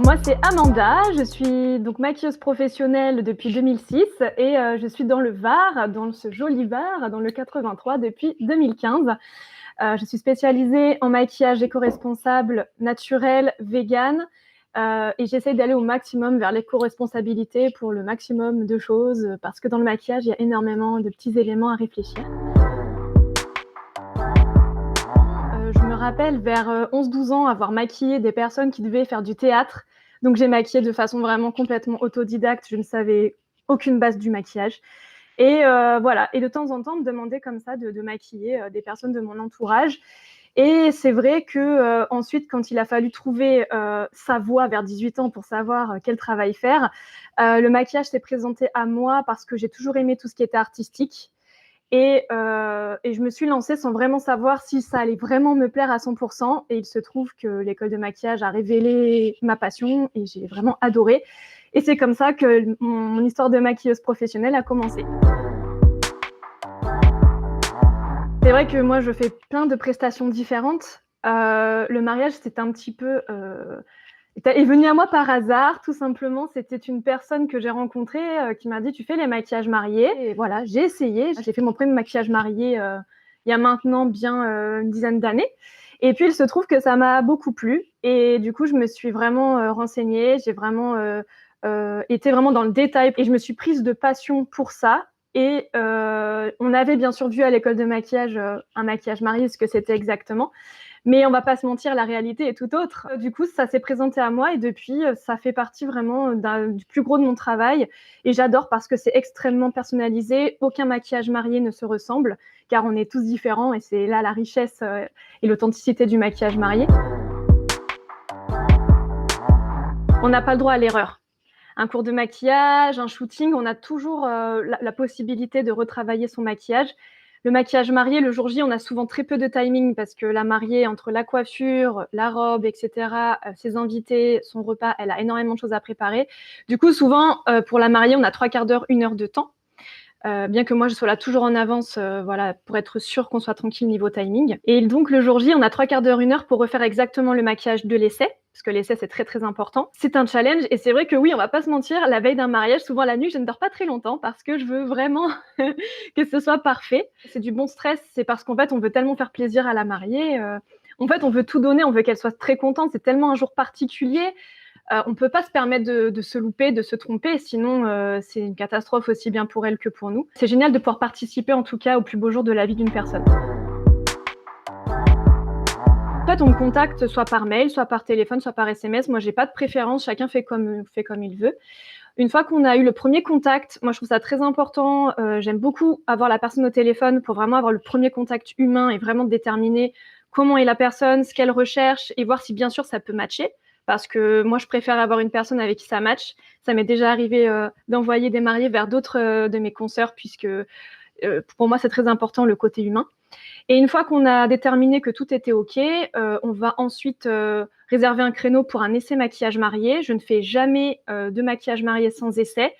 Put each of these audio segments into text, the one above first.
Alors moi, c'est Amanda, je suis donc maquilleuse professionnelle depuis 2006 et je suis dans le Var, dans ce joli Var, dans le 83 depuis 2015. Je suis spécialisée en maquillage éco-responsable, naturel, vegan et j'essaie d'aller au maximum vers l'éco-responsabilité pour le maximum de choses parce que dans le maquillage, il y a énormément de petits éléments à réfléchir. Je me rappelle vers 11-12 ans avoir maquillé des personnes qui devaient faire du théâtre. Donc j'ai maquillé de façon vraiment complètement autodidacte. Je ne savais aucune base du maquillage. Et voilà. Et de temps en temps, me demander comme ça de maquiller des personnes de mon entourage. Et c'est vrai que ensuite, quand il a fallu trouver sa voie vers 18 ans pour savoir quel travail faire, le maquillage s'est présenté à moi parce que j'ai toujours aimé tout ce qui était artistique. Et je me suis lancée sans vraiment savoir si ça allait vraiment me plaire à 100%. Et il se trouve que l'école de maquillage a révélé ma passion et j'ai vraiment adoré. Et c'est comme ça que mon histoire de maquilleuse professionnelle a commencé. C'est vrai que moi, je fais plein de prestations différentes. Le mariage, c'était un petit peu est venu à moi par hasard, tout simplement. C'était une personne que j'ai rencontrée qui m'a dit: tu fais les maquillages mariés. Et voilà, j'ai essayé. J'ai fait mon premier maquillage marié il y a maintenant bien une dizaine d'années. Et puis, il se trouve que ça m'a beaucoup plu. Et du coup, je me suis vraiment renseignée. J'ai vraiment été vraiment dans le détail. Et je me suis prise de passion pour ça. Et on avait bien sûr vu à l'école de maquillage un maquillage marié, ce que c'était exactement. Mais on va pas se mentir, la réalité est tout autre. Du coup, ça s'est présenté à moi et depuis, ça fait partie vraiment du plus gros de mon travail. Et j'adore parce que c'est extrêmement personnalisé. Aucun maquillage marié ne se ressemble, car on est tous différents et c'est là la richesse et l'authenticité du maquillage marié. On n'a pas le droit à l'erreur. Un cours de maquillage, un shooting, on a toujours la possibilité de retravailler son maquillage. Le maquillage marié, le jour J, on a souvent très peu de timing parce que la mariée, entre la coiffure, la robe, etc., ses invités, son repas, elle a énormément de choses à préparer. Du coup, souvent, pour la mariée, on a 3/4 d'heure, 1 heure de temps. Bien que moi, je sois là toujours en avance voilà, pour être sûre qu'on soit tranquille niveau timing. Et donc, le jour J, on a 3/4 d'heure, 1 heure pour refaire exactement le maquillage de l'essai, parce que l'essai, c'est très, très important. C'est un challenge, et c'est vrai que oui, on va pas se mentir, la veille d'un mariage, souvent la nuit, je ne dors pas très longtemps, parce que je veux vraiment que ce soit parfait. C'est du bon stress, c'est parce qu'en fait, on veut tellement faire plaisir à la mariée. En fait, on veut tout donner, on veut qu'elle soit très contente, c'est tellement un jour particulier. On ne peut pas se permettre de se louper, de se tromper, sinon c'est une catastrophe aussi bien pour elle que pour nous. C'est génial de pouvoir participer en tout cas au plus beau jour de la vie d'une personne. En fait, on me contacte soit par mail, soit par téléphone, soit par SMS. Moi, j'ai pas de préférence, chacun fait comme il veut. Une fois qu'on a eu le premier contact, moi je trouve ça très important. J'aime beaucoup avoir la personne au téléphone pour vraiment avoir le premier contact humain et vraiment déterminer comment est la personne, ce qu'elle recherche et voir si bien sûr ça peut matcher. Parce que moi, je préfère avoir une personne avec qui ça match. Ça m'est déjà arrivé d'envoyer des mariés vers d'autres de mes consoeurs, puisque pour moi, c'est très important le côté humain. Et une fois qu'on a déterminé que tout était OK, on va ensuite réserver un créneau pour un essai maquillage marié. Je ne fais jamais de maquillage marié sans essai,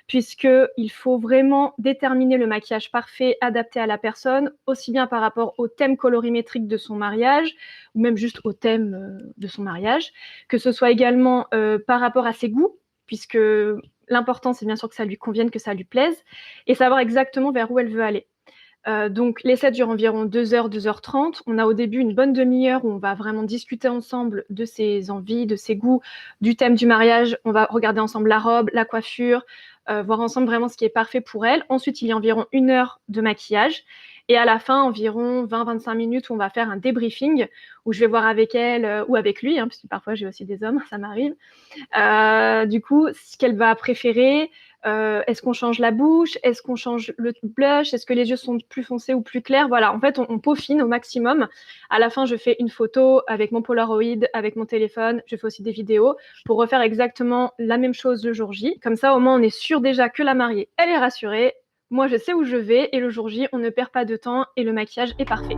puisqu'il faut vraiment déterminer le maquillage parfait adapté à la personne, aussi bien par rapport au thème colorimétrique de son mariage, ou même juste au thème de son mariage, que ce soit également par rapport à ses goûts, puisque l'important, c'est bien sûr que ça lui convienne, que ça lui plaise, et savoir exactement vers où elle veut aller. Donc l'essai dure environ 2 heures, 2h30. On a au début une bonne demi-heure où on va vraiment discuter ensemble de ses envies, de ses goûts, du thème du mariage. On va regarder ensemble la robe, la coiffure, voir ensemble vraiment ce qui est parfait pour elle. Ensuite, il y a environ 1 heure de maquillage. Et à la fin, environ 20-25 minutes où on va faire un débriefing, où je vais voir avec elle ou avec lui, parce que parfois j'ai aussi des hommes, ça m'arrive. Du coup, ce qu'elle va préférer, est-ce qu'on change la bouche, est-ce qu'on change le blush, est-ce que les yeux sont plus foncés ou plus clairs. Voilà, en fait, on peaufine au maximum. À la fin, je fais une photo avec mon Polaroid, avec mon téléphone. Je fais aussi des vidéos pour refaire exactement la même chose le jour J. Comme ça, au moins, on est sûr déjà que la mariée, elle est rassurée. Moi, je sais où je vais et le jour J, on ne perd pas de temps et le maquillage est parfait.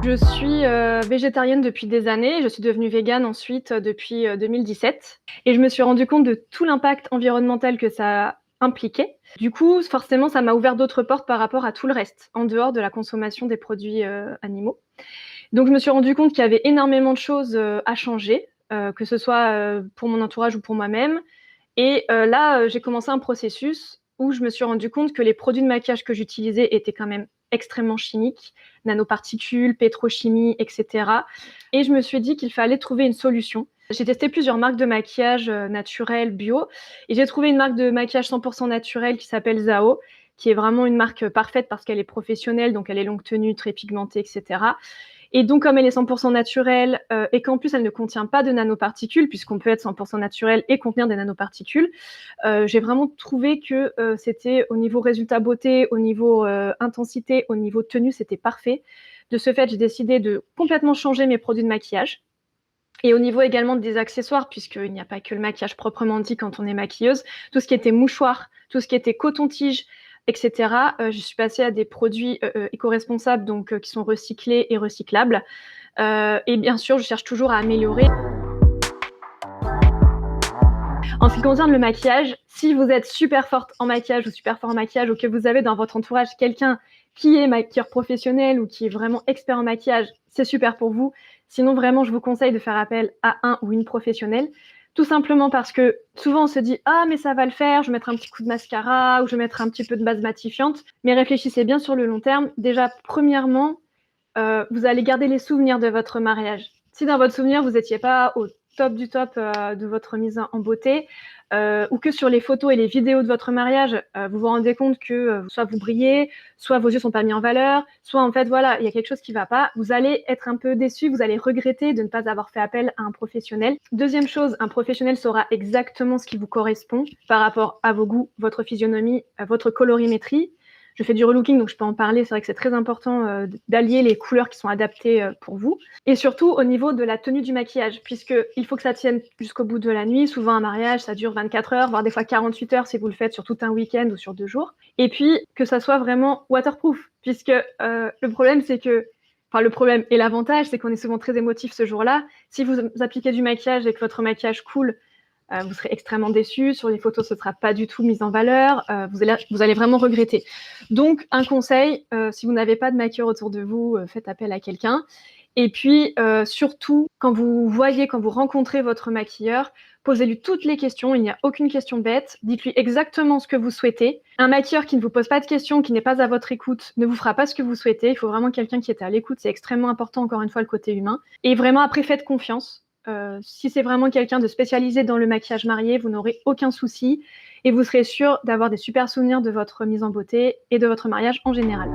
Je suis végétarienne depuis des années. Je suis devenue végane ensuite depuis 2017. Et je me suis rendu compte de tout l'impact environnemental que ça impliquait. Du coup, forcément, ça m'a ouvert d'autres portes par rapport à tout le reste, en dehors de la consommation des produits animaux. Donc je me suis rendu compte qu'il y avait énormément de choses, à changer, que ce soit, pour mon entourage ou pour moi-même et là, j'ai commencé un processus où je me suis rendu compte que les produits de maquillage que j'utilisais étaient quand même extrêmement chimiques, nanoparticules, pétrochimie et cetera et je me suis dit qu'il fallait trouver une solution. J'ai testé plusieurs marques de maquillage, naturel, bio et j'ai trouvé une marque de maquillage 100 naturel qui s'appelle Zao, qui est vraiment une marque, parfaite parce qu'elle est professionnelle, donc elle est longue tenue, très pigmentée et cetera et donc, comme elle est 100 naturelle et qu'en plus, elle ne contient pas de nanoparticules, puisqu'on peut être 100 naturel et contenir des nanoparticules, j'ai vraiment trouvé que c'était au niveau résultat beauté, au niveau intensité, au niveau tenue, c'était parfait. De ce fait, j'ai décidé de complètement changer mes produits de maquillage. Et au niveau également des accessoires, puisqu'il n'y a pas que le maquillage proprement dit quand on est maquilleuse, tout ce qui était mouchoir, tout ce qui était coton-tige, etc. Je suis passée à des produits éco-responsables, donc qui sont recyclés et recyclables. Et bien sûr, je cherche toujours à améliorer. En ce qui concerne le maquillage, si vous êtes super forte en maquillage ou super fort en maquillage ou que vous avez dans votre entourage quelqu'un qui est maquilleur professionnel ou qui est vraiment expert en maquillage, c'est super pour vous. Sinon, vraiment, je vous conseille de faire appel à un ou une professionnelle. Tout simplement parce que souvent on se dit ah mais ça va le faire, je vais mettre un petit coup de mascara ou je vais mettre un petit peu de base matifiante. Mais réfléchissez bien sur le long terme. Déjà, premièrement, vous allez garder les souvenirs de votre mariage. Si dans votre souvenir, vous n'étiez pas au top du top de votre mise en beauté, ou que sur les photos et les vidéos de votre mariage, vous vous rendez compte que soit vous brillez, soit vos yeux sont pas mis en valeur, soit en fait, voilà, il y a quelque chose qui va pas, vous allez être un peu déçu, vous allez regretter de ne pas avoir fait appel à un professionnel. Deuxième chose, un professionnel saura exactement ce qui vous correspond par rapport à vos goûts, votre physionomie, votre colorimétrie. Je fais du relooking, donc je peux en parler. C'est vrai que c'est très important d'allier les couleurs qui sont adaptées pour vous. Et surtout au niveau de la tenue du maquillage, puisqu'il faut que ça tienne jusqu'au bout de la nuit. Souvent, un mariage, ça dure 24 heures, voire des fois 48 heures si vous le faites sur tout un week-end ou sur 2 jours. Et puis, que ça soit vraiment waterproof, puisque le problème, c'est que Enfin, le problème et l'avantage, c'est qu'on est souvent très émotif ce jour-là. Si vous appliquez du maquillage et que votre maquillage coule, vous serez extrêmement déçu. Sur les photos, ce ne sera pas du tout mis en valeur. Vous allez vraiment regretter. Donc, un conseil, si vous n'avez pas de maquilleur autour de vous, faites appel à quelqu'un. Et puis, surtout, quand vous rencontrez votre maquilleur, posez-lui toutes les questions. Il n'y a aucune question bête. Dites-lui exactement ce que vous souhaitez. Un maquilleur qui ne vous pose pas de questions, qui n'est pas à votre écoute, ne vous fera pas ce que vous souhaitez. Il faut vraiment quelqu'un qui est à l'écoute. C'est extrêmement important, encore une fois, le côté humain. Et vraiment, après, faites confiance. Si c'est vraiment quelqu'un de spécialisé dans le maquillage marié, vous n'aurez aucun souci et vous serez sûr d'avoir des super souvenirs de votre mise en beauté et de votre mariage en général.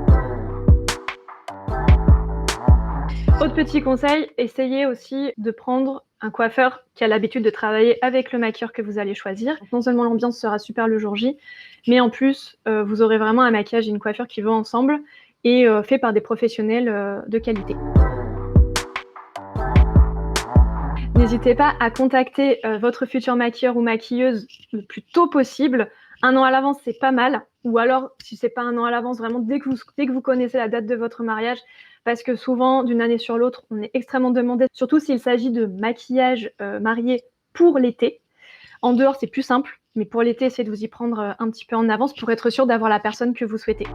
Autre petit conseil, essayez aussi de prendre un coiffeur qui a l'habitude de travailler avec le maquilleur que vous allez choisir. Non seulement l'ambiance sera super le jour J, mais en plus, vous aurez vraiment un maquillage et une coiffure qui vont ensemble et fait par des professionnels de qualité. N'hésitez pas à contacter votre futur maquilleur ou maquilleuse le plus tôt possible. 1 an à l'avance, c'est pas mal. Ou alors, si c'est pas 1 an à l'avance, vraiment dès que vous connaissez la date de votre mariage, parce que souvent, d'une année sur l'autre, on est extrêmement demandé, surtout s'il s'agit de maquillage marié pour l'été. En dehors, c'est plus simple, mais pour l'été, essayez de vous y prendre un petit peu en avance pour être sûr d'avoir la personne que vous souhaitez.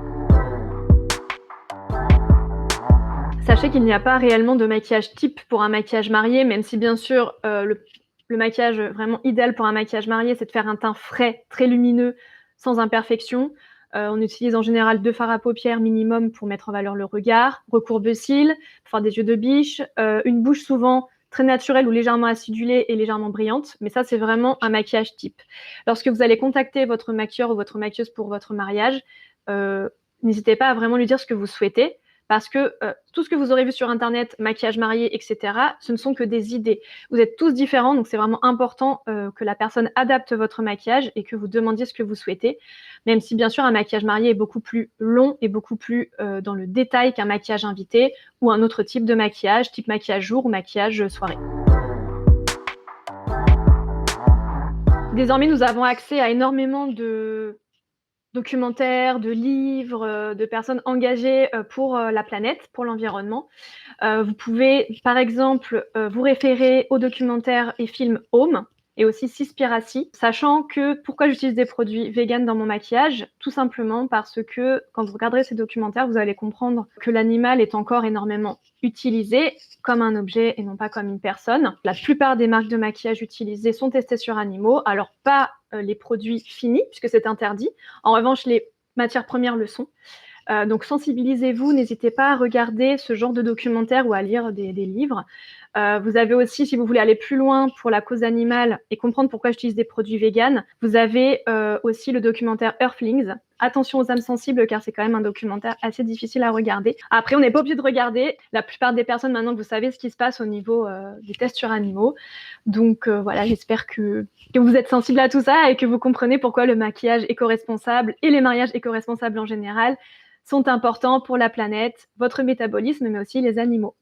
Sachez qu'il n'y a pas réellement de maquillage type pour un maquillage marié, même si bien sûr le maquillage vraiment idéal pour un maquillage marié, c'est de faire un teint frais, très lumineux, sans imperfection. On utilise en général 2 fards à paupières minimum pour mettre en valeur le regard, recourbe-cils, pour faire des yeux de biche, une bouche souvent très naturelle ou légèrement acidulée et légèrement brillante, mais ça c'est vraiment un maquillage type. Lorsque vous allez contacter votre maquilleur ou votre maquilleuse pour votre mariage, n'hésitez pas à vraiment lui dire ce que vous souhaitez. Parce que tout ce que vous aurez vu sur Internet, maquillage marié, etc., ce ne sont que des idées. Vous êtes tous différents, donc c'est vraiment important que la personne adapte votre maquillage et que vous demandiez ce que vous souhaitez. Même si, bien sûr, un maquillage marié est beaucoup plus long et beaucoup plus dans le détail qu'un maquillage invité ou un autre type de maquillage, type maquillage jour ou maquillage soirée. Désormais, nous avons accès à énormément de documentaires, de livres, de personnes engagées pour la planète, pour l'environnement. Vous pouvez, par exemple, vous référer aux documentaires et films Home, et aussi Cispiracy, sachant que pourquoi j'utilise des produits véganes dans mon maquillage? Tout simplement parce que quand vous regarderez ces documentaires, vous allez comprendre que l'animal est encore énormément utilisé comme un objet et non pas comme une personne. La plupart des marques de maquillage utilisées sont testées sur animaux, alors pas les produits finis, puisque c'est interdit. En revanche, les matières premières le sont. Donc sensibilisez-vous, n'hésitez pas à regarder ce genre de documentaires ou à lire des livres. Vous avez aussi, si vous voulez aller plus loin pour la cause animale et comprendre pourquoi j'utilise des produits véganes, vous avez aussi le documentaire Earthlings. Attention aux âmes sensibles, car c'est quand même un documentaire assez difficile à regarder. Après, on n'est pas obligé de regarder. La plupart des personnes, maintenant que vous savez ce qui se passe au niveau des tests sur animaux. Donc voilà, j'espère que vous êtes sensible à tout ça et que vous comprenez pourquoi le maquillage éco-responsable et les mariages éco-responsables en général sont importants pour la planète, votre métabolisme, mais aussi les animaux.